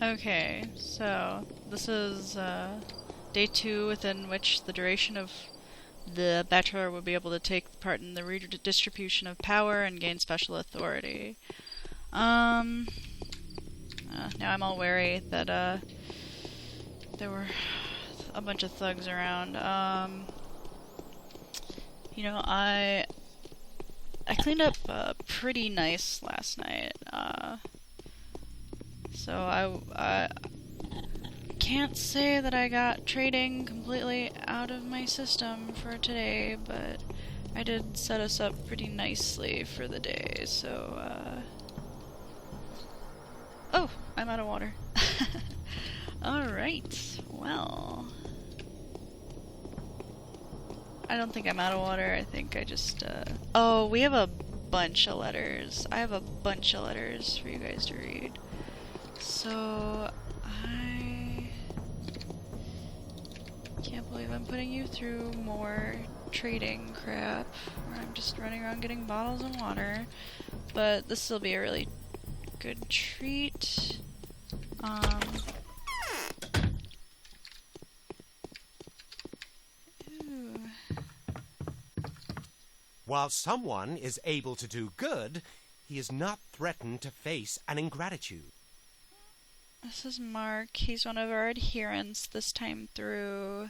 Okay, so this is day 2 within which the duration of the Bachelor will be able to take part in the redistribution of power and gain special authority. Now I'm all wary that there were a bunch of thugs around. You know, I cleaned up pretty nice last night. So I can't say that I got trading completely out of my system for today, but I did set us up pretty nicely for the day, so oh, I'm out of water. Alright, well, I don't think I'm out of water. I think I just, oh, we have a bunch of letters. I have a bunch of letters for you guys to read. So, I can't believe I'm putting you through more trading crap, where I'm just running around getting bottles of water. But this will be a really good treat. While someone is able to do good, he is not threatened to face an ingratitude. This is Mark. He's one of our adherents this time through.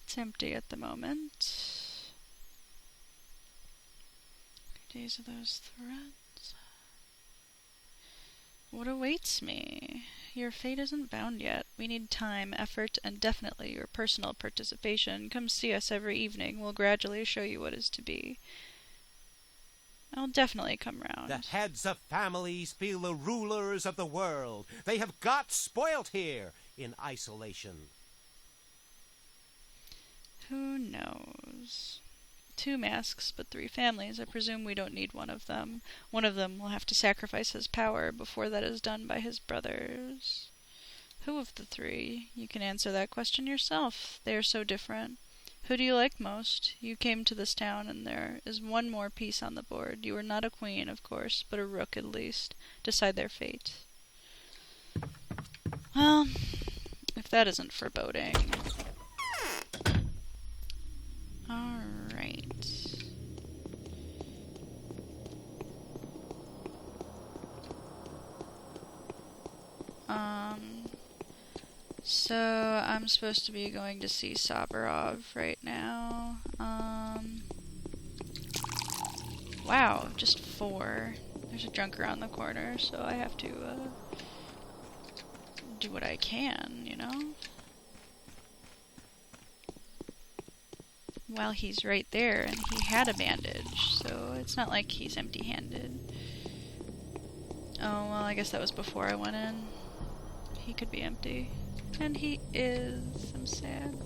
It's empty at the moment. Days of those threads. What awaits me? Your fate isn't bound yet. We need time, effort, and definitely your personal participation. Come see us every evening. We'll gradually show you what is to be. I'll definitely come round. The heads of families feel the rulers of the world. They have got spoilt here in isolation. Who knows? 2 masks, but 3 families. I presume we don't need one of them. One of them will have to sacrifice his power before that is done by his brothers. Who of the 3? You can answer that question yourself. They are so different. Who do you like most? You came to this town, and there is one more piece on the board. You are not a queen, of course, but a rook at least. Decide their fate. Well, if that isn't foreboding. Alright. So I'm supposed to be going to see Sabarov right now. Wow, just 4. There's a drunk around the corner, so I have to do what I can, you know? Well, he's right there, and he had a bandage, so it's not like he's empty-handed. Oh, well, I guess that was before I went in. He could be empty. And he is. I'm sad.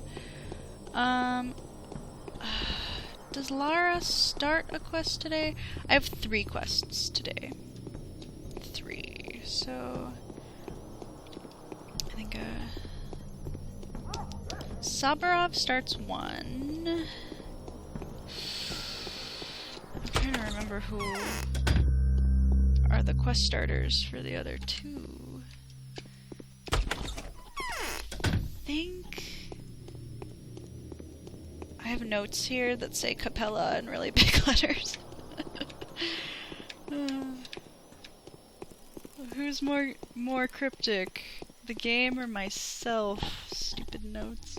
Does Lara start a quest today? I have 3 quests today. 3. So I think Sabarov starts 1. I'm trying to remember who are the quest starters for the other 2. I have notes here that say Capella in really big letters. Who's more cryptic, the game or myself? Stupid notes.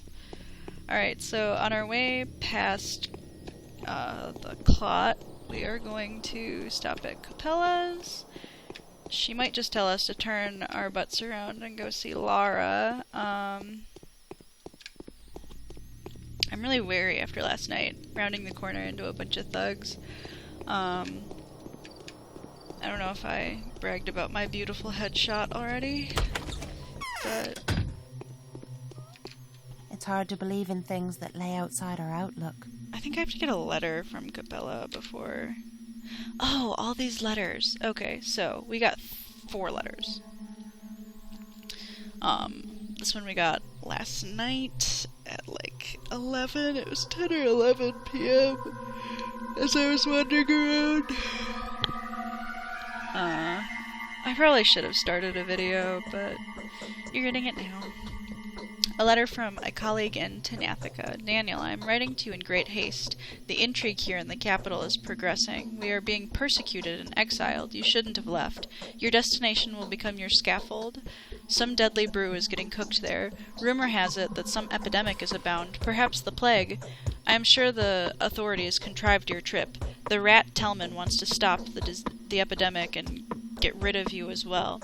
Alright, so on our way past the Clot, we are going to stop at Capella's. She might just tell us to turn our butts around and go see Lara. I'm really wary after last night, rounding the corner into a bunch of thugs. I don't know if I bragged about my beautiful headshot already, but it's hard to believe in things that lay outside our outlook. I think I have to get a letter from Capella before... Oh, all these letters. Okay, so we got 4 letters. This one we got last night at like 11. It was 10 or 11 p.m. as I was wandering around. I probably should have started a video, but you're getting it now. A letter from a colleague in Tenathica. Daniel, I am writing to you in great haste. The intrigue here in the capital is progressing. We are being persecuted and exiled. You shouldn't have left. Your destination will become your scaffold. Some deadly brew is getting cooked there. Rumor has it that some epidemic is abound, perhaps the plague. I am sure the authorities contrived your trip. The rat Telman wants to stop the epidemic and get rid of you as well.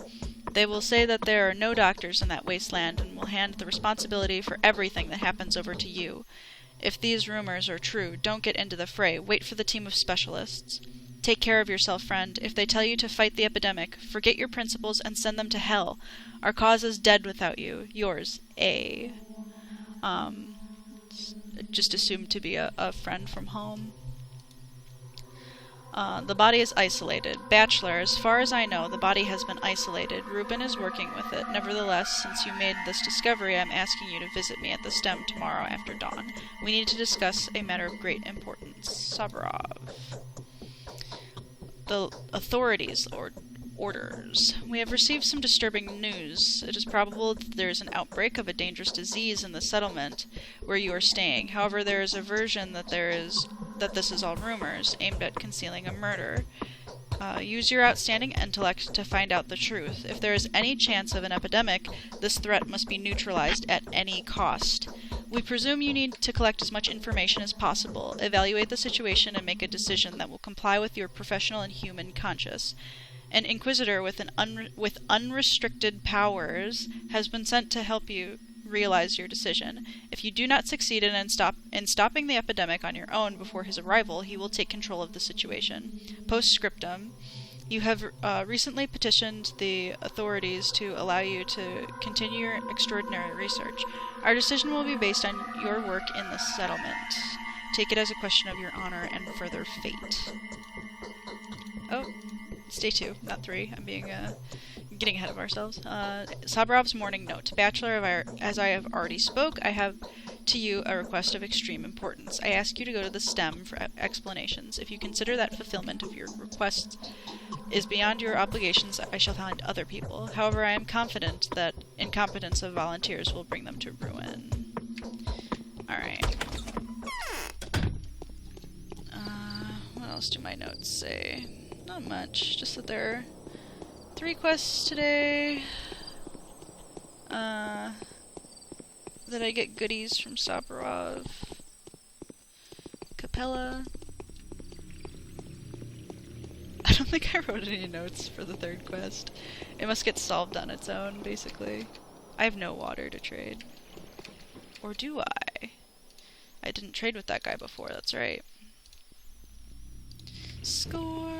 They will say that there are no doctors in that wasteland and will hand the responsibility for everything that happens over to you. If these rumors are true, don't get into the fray. Wait for the team of specialists. Take care of yourself, friend. If they tell you to fight the epidemic, forget your principles and send them to hell. Our cause is dead without you. Yours, A. Just assumed to be a friend from home. The body is isolated. Bachelor, as far as I know, the body has been isolated. Reuben is working with it. Nevertheless, since you made this discovery, I'm asking you to visit me at the stem tomorrow after dawn. We need to discuss a matter of great importance. Sabarov. The authorities, or orders. We have received some disturbing news. It is probable that there is an outbreak of a dangerous disease in the settlement where you are staying. However, there is a version that this is all rumors, aimed at concealing a murder. Use your outstanding intellect to find out the truth. If there is any chance of an epidemic, this threat must be neutralized at any cost. We presume you need to collect as much information as possible, evaluate the situation, and make a decision that will comply with your professional and human conscience. An inquisitor with unrestricted powers has been sent to help you realize your decision. If you do not succeed in stopping the epidemic on your own before his arrival, he will take control of the situation. Postscriptum. You have recently petitioned the authorities to allow you to continue your extraordinary research. Our decision will be based on your work in the settlement. Take it as a question of your honor and further fate. Oh. Stay 2, not 3. I'm getting ahead of ourselves. Sabarov's morning note. Bachelor, as I have already spoke, I have to you a request of extreme importance. I ask you to go to the stem for explanations. If you consider that fulfillment of your request is beyond your obligations, I shall find other people. However, I am confident that incompetence of volunteers will bring them to ruin. Alright. What else do my notes say? Not much, just that there are 3 quests today. That I get goodies from Sabarov. Capella. I don't think I wrote any notes for the 3rd quest. It must get solved on its own, basically. I have no water to trade. Or do I? I didn't trade with that guy before, that's right. Score.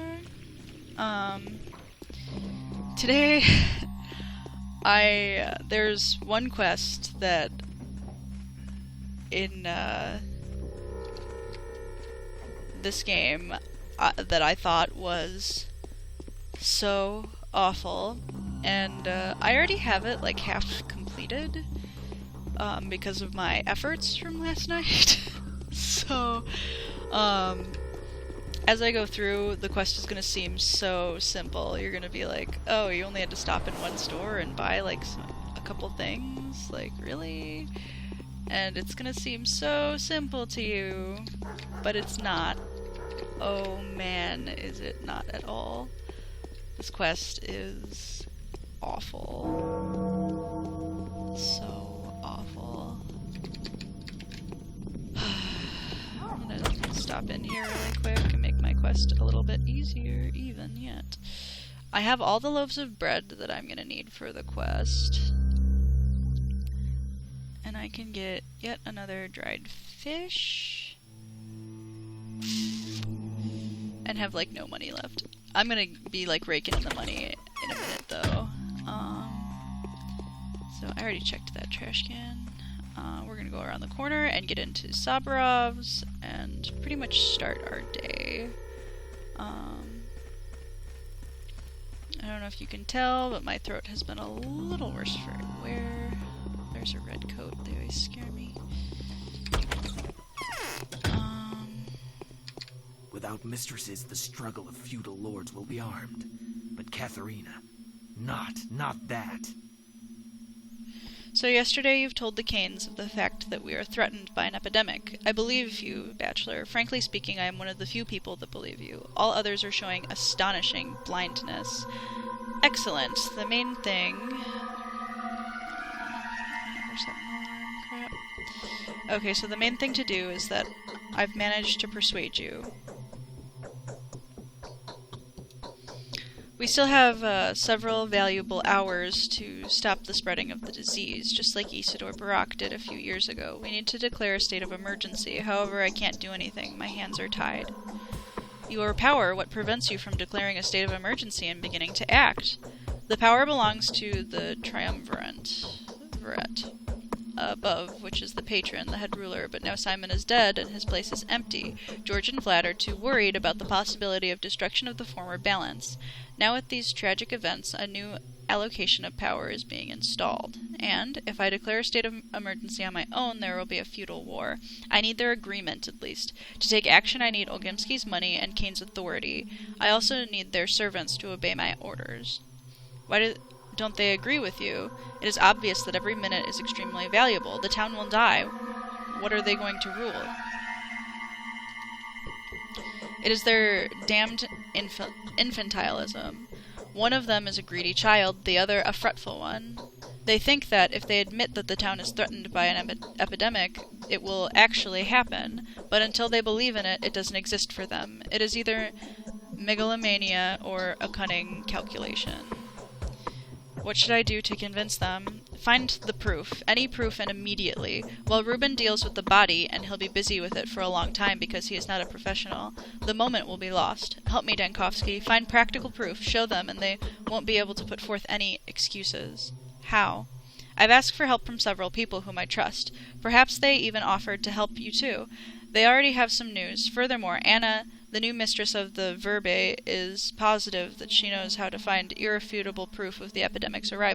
Today, there's one quest that in, this game, that I thought was so awful, and, I already have it, like, half completed, because of my efforts from last night. So, as I go through, the quest is going to seem so simple. You're going to be like, oh, you only had to stop in one store and buy, like, a couple things? Like, really? And it's going to seem so simple to you, but it's not. Oh man, is it not at all. This quest is awful. So awful. I'm going to stop in here really quick and make my quest a little bit easier even yet. I have all the loaves of bread that I'm going to need for the quest. And I can get yet another dried fish. And have, like, no money left. I'm going to be, like, raking in the money in a minute, though. So I already checked that trash can. We're going to go around the corner and get into Sabarov's and pretty much start our day. I don't know if you can tell, but my throat has been a little worse for wear. There's a red coat. They always scare me. Without mistresses, the struggle of feudal lords will be armed. But Katharina, not that. So yesterday you've told the Canes of the fact that we are threatened by an epidemic. I believe you, Bachelor. Frankly speaking, I am one of the few people that believe you. All others are showing astonishing blindness. Excellent. The main thing... Where's that crap? Okay, so the main thing to do is that I've managed to persuade you. We still have several valuable hours to stop the spreading of the disease, just like Isidore Barak did a few years ago. We need to declare a state of emergency. However, I can't do anything. My hands are tied. Your power, what prevents you from declaring a state of emergency and beginning to act? The power belongs to the triumvirate above, which is the patron, the head ruler, but now Simon is dead and his place is empty. George and Vlad are too worried about the possibility of destruction of the former balance. Now with these tragic events, a new allocation of power is being installed, and if I declare a state of emergency on my own, there will be a feudal war. I need their agreement, at least. To take action, I need Olgimski's money and Kane's authority. I also need their servants to obey my orders. Why don't they agree with you? It is obvious that every minute is extremely valuable. The town will die. What are they going to rule? It is their damned infantilism. One of them is a greedy child, the other a fretful one. They think that if they admit that the town is threatened by an epidemic, it will actually happen, but until they believe in it, it doesn't exist for them. It is either megalomania or a cunning calculation. What should I do to convince them? Find the proof. Any proof, and immediately. While Reuben deals with the body, and he'll be busy with it for a long time because he is not a professional, the moment will be lost. Help me, Dankovsky. Find practical proof. Show them, and they won't be able to put forth any excuses. How? I've asked for help from several people whom I trust. Perhaps they even offered to help you too. They already have some news. Furthermore, Anna, the new mistress of the Verbe, is positive that she knows how to find irrefutable proof of the epidemic's arrival.